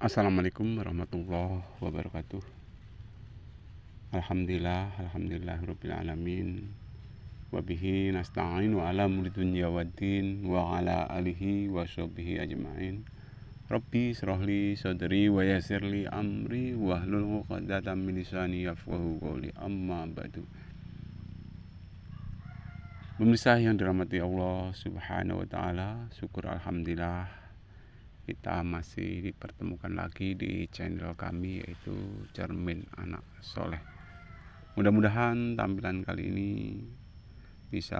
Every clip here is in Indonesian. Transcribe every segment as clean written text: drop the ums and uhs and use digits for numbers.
Assalamualaikum warahmatullahi wabarakatuh. Alhamdulillahirabbil alamin. Wabihi nasta'in wa ala mulid dunya waddin wa ala alihi wa sahbihi ajmain. Rabbi shrahli sadri wa yassirli amri wahlul 'uqdatam min lisani yafqahu qawli. Amma ba'du. Pemirsa yang dirahmati Allah Subhanahu wa taala, syukur alhamdulillah kita masih dipertemukan lagi di channel kami, yaitu Cermin Anak Soleh. Mudah-mudahan tampilan kali ini bisa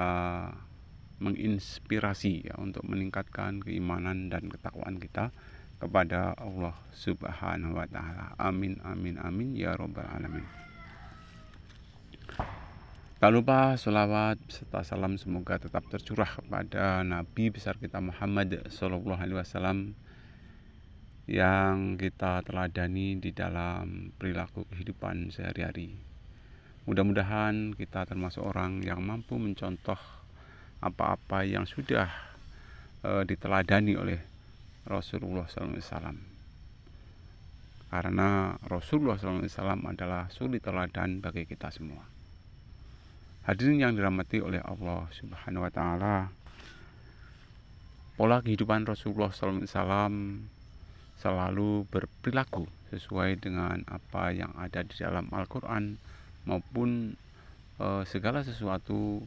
menginspirasi ya, untuk meningkatkan keimanan dan ketakwaan kita kepada Allah Subhanahu wa taala. Amin amin amin ya robbal alamin. Tak lupa sholawat serta salam semoga tetap tercurah kepada Nabi besar kita Muhammad Sallallahu Alaihi Wasallam yang kita teladani di dalam perilaku kehidupan sehari-hari. Mudah-mudahan kita termasuk orang yang mampu mencontoh apa-apa yang sudah diteladani oleh Rasulullah SAW. Karena Rasulullah SAW adalah suri teladan bagi kita semua. Hadirin yang dirahmati oleh Allah Subhanahu wa taala, pola kehidupan Rasulullah SAW selalu berperilaku sesuai dengan apa yang ada di dalam Al-Quran maupun segala sesuatu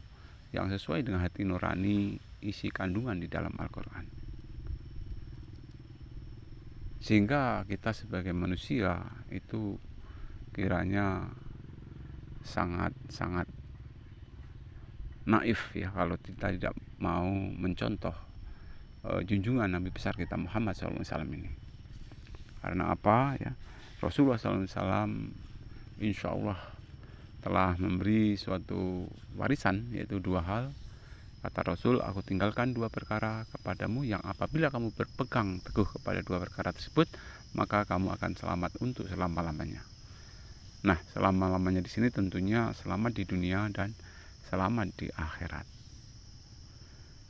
yang sesuai dengan hati nurani isi kandungan di dalam Al-Quran, sehingga kita sebagai manusia itu kiranya sangat-sangat naif ya kalau kita tidak mau mencontoh junjungan Nabi besar kita Muhammad SAW ini. Karena apa ya, Rasulullah SAW insya Allah telah memberi suatu warisan, yaitu dua hal. Kata Rasul, aku tinggalkan dua perkara kepadamu yang apabila kamu berpegang teguh kepada dua perkara tersebut, maka kamu akan selamat untuk selama-lamanya. Nah, selama-lamanya di sini tentunya selamat di dunia dan selamat di akhirat.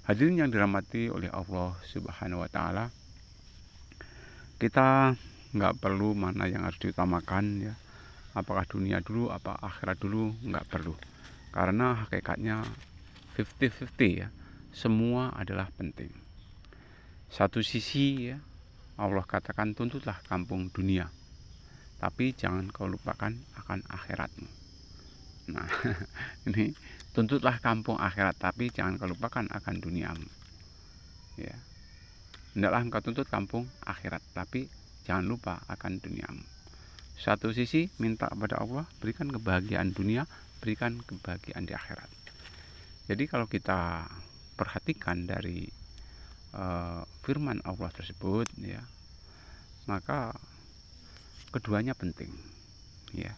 Hadirin yang dirahmati oleh Allah Subhanahu wa taala, kita nggak perlu mana yang harus diutamakan ya, apakah dunia dulu apa akhirat dulu, nggak perlu, karena hakikatnya 50-50 ya, semua adalah penting. Satu sisi ya, Allah katakan tuntutlah kampung dunia, tapi jangan kau lupakan akan akhiratmu. Nah ini tuntutlah kampung akhirat, tapi jangan kau lupakan akan duniamu ya. Hendaklah engkau tuntut kampung akhirat, tapi jangan lupa akan duniamu. Satu sisi minta kepada Allah, berikan kebahagiaan dunia, berikan kebahagiaan di akhirat. Jadi kalau kita perhatikan dari firman Allah tersebut ya, maka keduanya penting ya,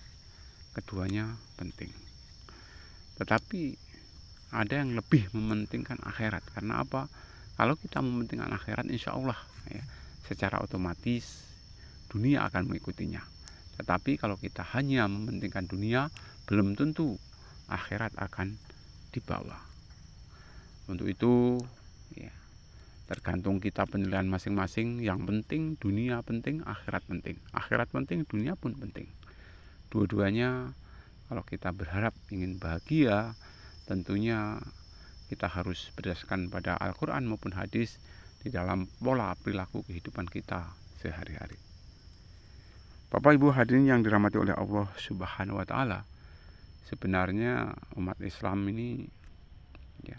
keduanya penting. Tetapi ada yang lebih mementingkan akhirat. Karena apa? Kalau kita mementingkan akhirat, insya Allah ya, secara otomatis dunia akan mengikutinya. Tetapi kalau kita hanya mementingkan dunia, belum tentu akhirat akan dibawa. Untuk itu ya, tergantung kita penilaian masing-masing. Yang penting dunia penting, akhirat penting. Akhirat penting, dunia pun penting. Dua-duanya kalau kita berharap ingin bahagia, tentunya kita harus berdasarkan pada Al-Quran maupun hadis di dalam pola perilaku kehidupan kita sehari-hari. Bapak Ibu hadirin yang dirahmati oleh Allah Subhanahu wa taala, sebenarnya umat Islam ini ya,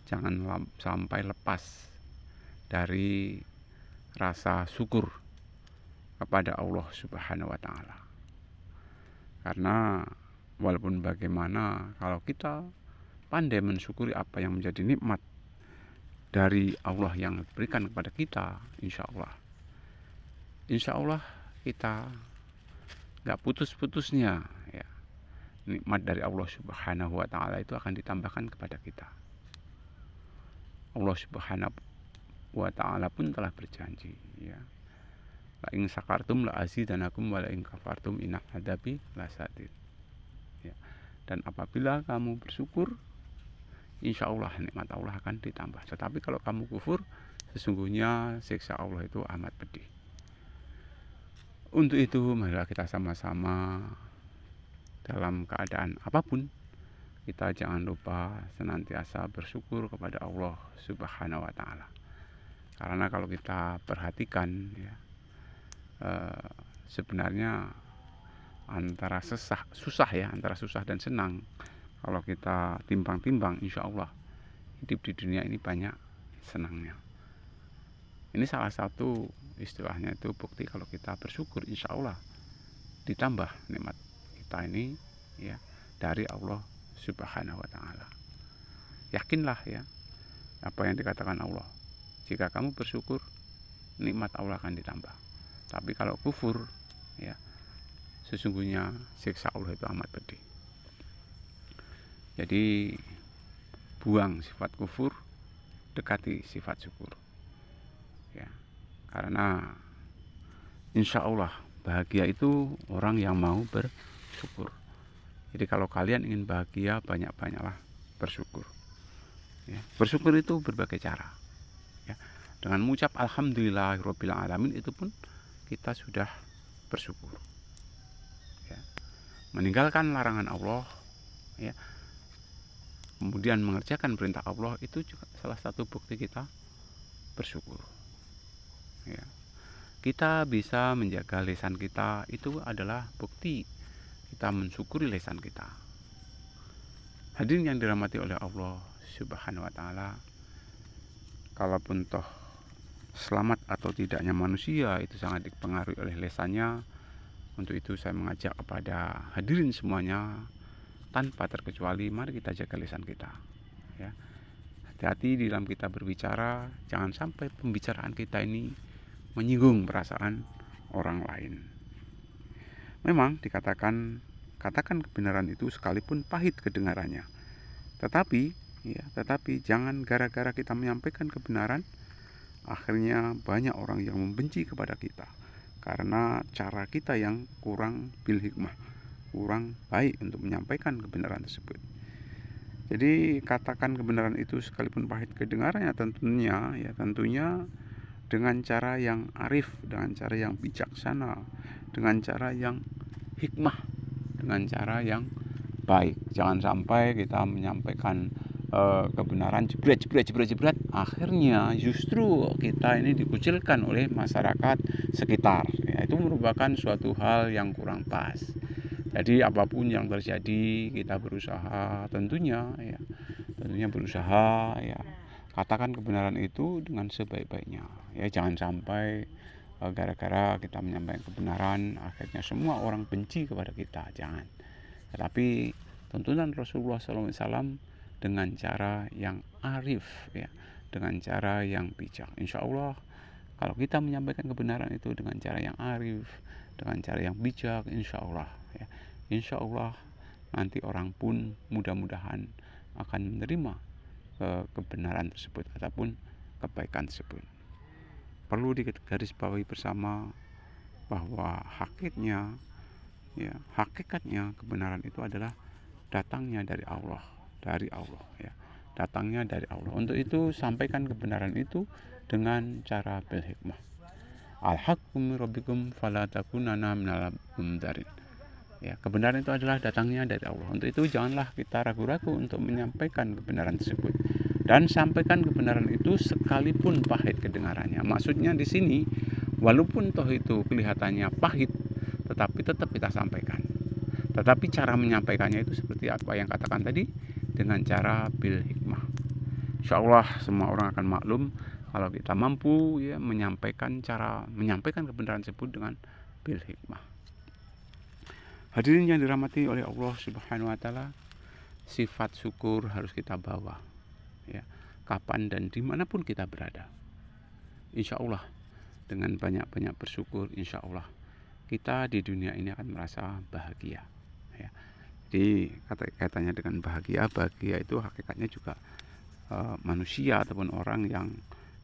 jangan sampai lepas dari rasa syukur kepada Allah Subhanahu wa taala. Karena walaupun bagaimana, kalau kita pandai mensyukuri apa yang menjadi nikmat dari Allah yang diberikan kepada kita, insya Allah kita nggak putus-putusnya ya, nikmat dari Allah Subhanahu wa taala itu akan ditambahkan kepada kita. Allah Subhanahu wa taala pun telah berjanji ya, la in syakartum la azidanakum wa la in kafartum inna adabi lasadid ya. Dan apabila kamu bersyukur, insya Allah nikmat Allah akan ditambah. Tetapi kalau kamu kufur, sesungguhnya siksa Allah itu amat pedih. Untuk itu marilah kita sama-sama dalam keadaan apapun, kita jangan lupa senantiasa bersyukur kepada Allah Subhanahu wa Ta'ala. Karena kalau kita perhatikan ya, sebenarnya antara susah ya, antara susah dan senang. Kalau kita timbang-timbang, insya Allah hidup di dunia ini banyak senangnya. Ini salah satu istilahnya itu bukti kalau kita bersyukur, insya Allah ditambah nikmat kita ini ya dari Allah Subhanahu wa Ta'ala. Yakinlah ya apa yang dikatakan Allah. Jika kamu bersyukur, nikmat Allah akan ditambah. Tapi kalau kufur ya, sesungguhnya siksa Allah itu amat pedih. Jadi buang sifat kufur, dekati sifat syukur ya. Karena insya Allah bahagia itu orang yang mau bersyukur. Jadi kalau kalian ingin bahagia, banyak-banyaklah bersyukur ya. Bersyukur itu berbagai cara ya. Dengan mengucap alhamdulillahirabbil alamin itu pun kita sudah bersyukur ya. Meninggalkan larangan Allah ya, kemudian mengerjakan perintah Allah, itu juga salah satu bukti kita bersyukur ya. Kita bisa menjaga lisan kita, itu adalah bukti kita mensyukuri lisan kita. Hadirin yang dirahmati oleh Allah Subhanahu wa Ta'ala, kalaupun toh selamat atau tidaknya manusia itu sangat dipengaruhi oleh lisannya. Untuk itu saya mengajak kepada hadirin semuanya, tanpa terkecuali, mari kita jaga lisan kita ya. Hati-hati di dalam kita berbicara, jangan sampai pembicaraan kita ini menyinggung perasaan orang lain. Memang dikatakan, katakan kebenaran itu sekalipun pahit kedengarannya, tetapi jangan gara-gara kita menyampaikan kebenaran akhirnya banyak orang yang membenci kepada kita karena cara kita yang kurang bil hikmah, kurang baik untuk menyampaikan kebenaran tersebut. Jadi katakan kebenaran itu sekalipun pahit kedengarannya, tentunya dengan cara yang arif, dengan cara yang bijaksana, dengan cara yang hikmah, dengan cara yang baik. Jangan sampai kita menyampaikan kebenaran jebret, akhirnya justru kita ini dikucilkan oleh masyarakat sekitar ya. Itu merupakan suatu hal yang kurang pas. Jadi apapun yang terjadi, kita berusaha tentunya berusaha ya, katakan kebenaran itu dengan sebaik-baiknya ya. Jangan sampai gara-gara kita menyampaikan kebenaran akhirnya semua orang benci kepada kita, jangan. Tetapi tuntunan Rasulullah SAW dengan cara yang arif ya, dengan cara yang bijak. Insya Allah kalau kita menyampaikan kebenaran itu dengan cara yang arif, dengan cara yang bijak, insya Allah ya, insya Allah nanti orang pun mudah-mudahan akan menerima kebenaran tersebut ataupun kebaikan tersebut. Perlu digarisbawahi bersama bahwa hakikatnya kebenaran itu adalah datangnya dari Allah ya, datangnya dari Allah. Untuk itu sampaikan kebenaran itu dengan cara bil hikmah. Al-haqqu min rabbikum fala takunanna minal mumtarin ya. Kebenaran itu adalah datangnya dari Allah. Untuk itu janganlah kita ragu-ragu untuk menyampaikan kebenaran tersebut, dan sampaikan kebenaran itu sekalipun pahit kedengarannya. Maksudnya di sini walaupun toh itu kelihatannya pahit, tetapi tetap kita sampaikan. Tetapi cara menyampaikannya itu seperti apa yang katakan tadi, dengan cara bil hikmah. Insya Allah semua orang akan maklum kalau kita mampu ya menyampaikan kebenaran tersebut dengan bil hikmah. Hadirin yang dirahmati oleh Allah Subhanahu wa Ta'ala, sifat syukur harus kita bawa ya, kapan dan dimanapun kita berada. Insya Allah dengan banyak-banyak bersyukur, insya Allah kita di dunia ini akan merasa bahagia ya. Jadi katanya dengan bahagia itu hakikatnya juga manusia ataupun orang yang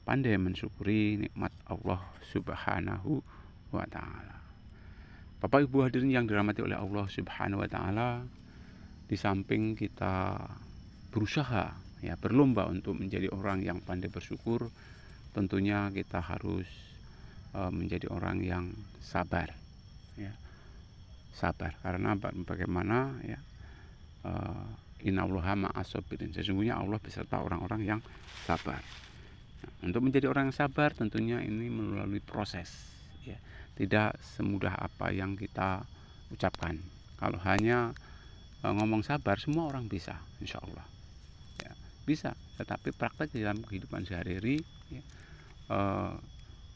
pandai mensyukuri nikmat Allah Subhanahu wa Ta'ala. Bapak Ibu hadirin yang dirahmati oleh Allah Subhanahu wa Ta'ala, di samping kita berusaha ya, berlomba untuk menjadi orang yang pandai bersyukur, tentunya kita harus menjadi orang yang sabar ya, sabar. Karena bagaimana ya, innallaha ma'as-sabirin, sesungguhnya Allah beserta orang-orang yang sabar. Nah, untuk menjadi orang yang sabar tentunya ini melalui proses ya. Tidak semudah apa yang kita ucapkan. Kalau hanya ngomong sabar, semua orang bisa, insya Allah ya, bisa. Tetapi praktek di dalam kehidupan sehari-hari ya,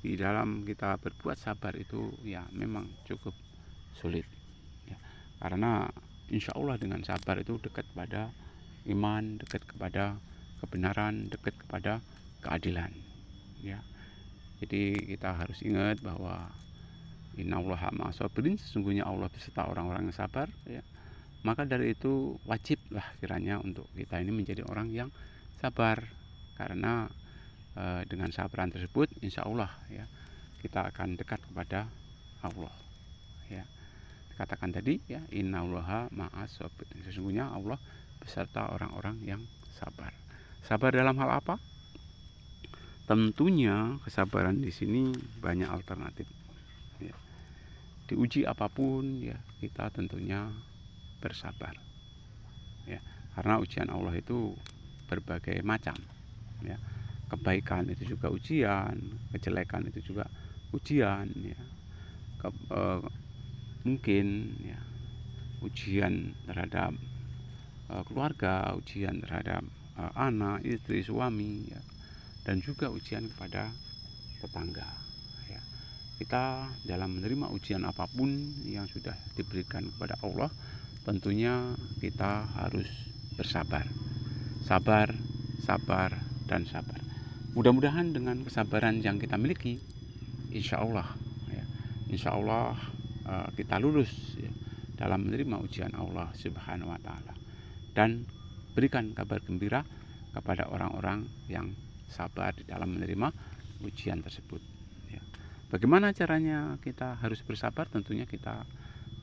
di dalam kita berbuat sabar itu ya memang cukup sulit ya. Karena insya Allah dengan sabar itu dekat kepada iman, dekat kepada kebenaran, dekat kepada keadilan ya. Jadi kita harus ingat bahwa innallaha ma'as-sabirin, sesungguhnya Allah beserta orang-orang yang sabar ya. Maka dari itu wajiblah kiranya untuk kita ini menjadi orang yang sabar, karena dengan sabaran tersebut insya Allah ya kita akan dekat kepada Allah ya. Katakan tadi ya, innallaha ma'as-sabirin, sesungguhnya Allah beserta orang-orang yang sabar. Sabar dalam hal apa? Tentunya kesabaran di sini banyak alternatif ya. Diuji apapun ya kita tentunya bersabar ya, karena ujian Allah itu berbagai macam ya. Kebaikan itu juga ujian, kejelekan itu juga ujian ya. Mungkin ya ujian terhadap keluarga, ujian terhadap anak, istri, suami ya, dan juga ujian kepada tetangga ya. Kita dalam menerima ujian apapun yang sudah diberikan kepada Allah, tentunya kita harus bersabar. Sabar, sabar, dan sabar. Mudah-mudahan dengan kesabaran yang kita miliki, insya Allah ya, insya Allah kita lulus ya, dalam menerima ujian Allah Subhanahu wa Ta'ala, dan berikan kabar gembira kepada orang-orang yang sabar di dalam menerima ujian tersebut ya. Bagaimana caranya kita harus bersabar? Tentunya kita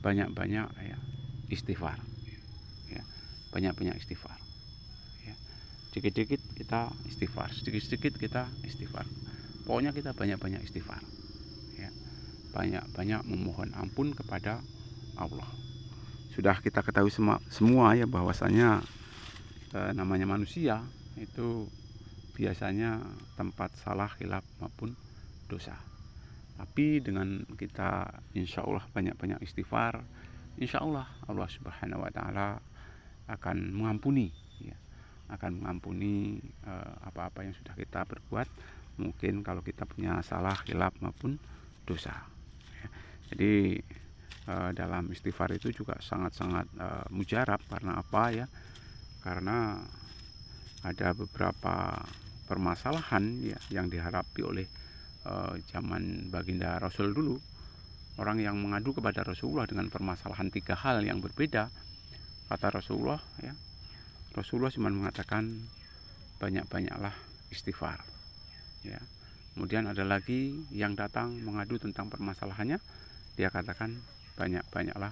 banyak-banyak ya istighfar ya, banyak-banyak istighfar ya. Sedikit-sedikit kita istighfar, sedikit-sedikit kita istighfar, pokoknya kita banyak-banyak istighfar ya, banyak-banyak memohon ampun kepada Allah. Sudah kita ketahui semua ya bahwasanya namanya manusia itu biasanya tempat salah, khilaf maupun dosa. Tapi dengan kita insya Allah banyak-banyak istighfar, insya Allah Allah Subhanahu wa Ta'ala akan mengampuni ya, akan mengampuni apa-apa yang sudah kita perbuat, mungkin kalau kita punya salah, khilaf maupun dosa ya. Jadi dalam istighfar itu juga sangat-sangat mujarab. Karena apa ya? Karena ada beberapa permasalahan ya yang dihadapi oleh zaman baginda Rasul dulu. Orang yang mengadu kepada Rasulullah dengan permasalahan 3 hal yang berbeda, kata Rasulullah ya, Rasulullah cuma mengatakan banyak-banyaklah istighfar ya. Kemudian ada lagi yang datang mengadu tentang permasalahannya, dia katakan banyak-banyaklah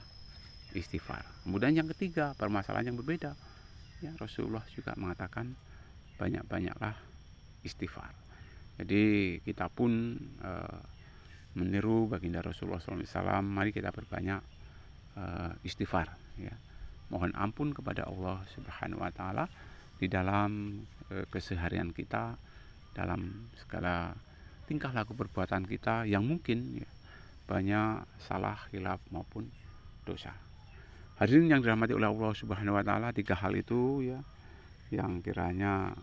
istighfar. Kemudian yang ketiga, permasalahan yang berbeda ya, Rasulullah juga mengatakan banyak-banyaklah istighfar. Jadi kita pun meniru baginda Rasulullah SAW, mari kita perbanyak istighfar ya. Mohon ampun kepada Allah Subhanahu wa Ta'ala di dalam keseharian kita, dalam segala tingkah laku perbuatan kita yang mungkin ya, banyak salah, khilaf maupun dosa. Hadirin yang dirahmati oleh Allah Subhanahu wa Ta'ala, 3 hal itu ya yang kiranya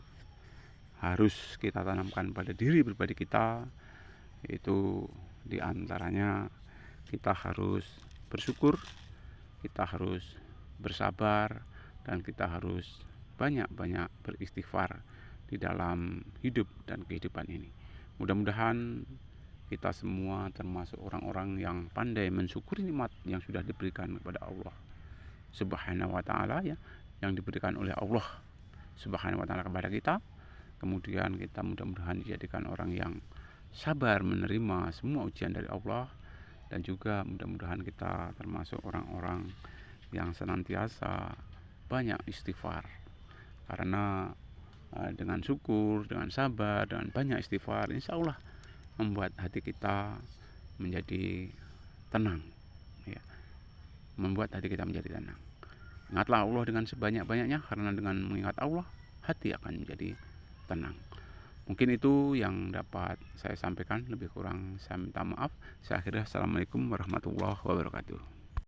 harus kita tanamkan pada diri pribadi kita, yaitu diantaranya kita harus bersyukur, kita harus bersabar, dan kita harus banyak-banyak beristighfar di dalam hidup dan kehidupan ini. Mudah-mudahan kita semua termasuk orang-orang yang pandai mensyukuri nikmat yang sudah diberikan kepada Allah Subhanahu wa Ta'ala ya, yang diberikan oleh Allah Subhanahu wa Ta'ala kepada kita. Kemudian kita mudah-mudahan dijadikan orang yang sabar menerima semua ujian dari Allah, dan juga mudah-mudahan kita termasuk orang-orang yang senantiasa banyak istighfar. Karena dengan syukur, dengan sabar, dengan banyak istighfar, insya Allah membuat hati kita menjadi tenang membuat hati kita menjadi tenang. Ingatlah Allah dengan sebanyak-banyaknya, karena dengan mengingat Allah, hati akan menjadi tenang. Mungkin itu yang dapat saya sampaikan, lebih kurang saya minta maaf. Saya akhirnya, assalamualaikum warahmatullahi wabarakatuh.